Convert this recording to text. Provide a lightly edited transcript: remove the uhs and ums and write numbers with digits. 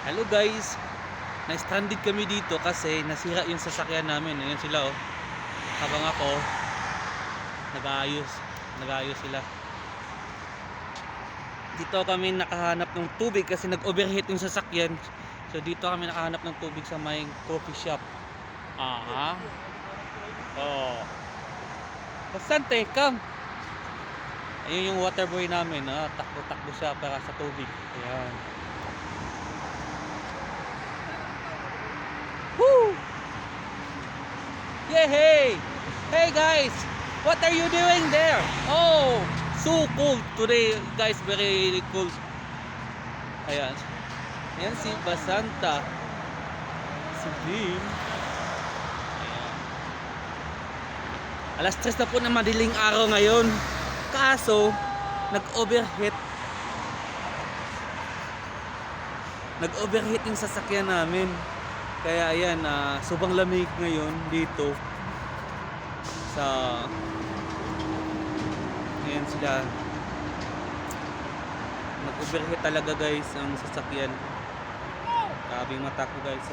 Hello guys, na-stranded kami dito kasi nasira yung sasakyan namin. Ayan sila oh. Habang ako nag-aayos sila. Dito kami nakahanap ng tubig kasi nag-overheat yung sasakyan. So dito kami nakahanap ng tubig sa may coffee shop. Aha. Oh. Bastante, come. Ayun yung water boy namin, takbo-takbo siya para sa tubig. Ayan. Woo! Yeah, hey! Hey guys! What are you doing there? Oh! So cold today, guys. Very cold. Ayan. Ayan si Basanta. Si Bim. Ayan. Alas 3 na po na madiling araw ngayon. Kaso, nag-overheat. Nag-overheat yung sasakyan namin. Kaya ayan, sobrang lamig ngayon dito sa ayan sila. Nag-overheat talaga guys ang sasakyan. Grabe yung mata ko guys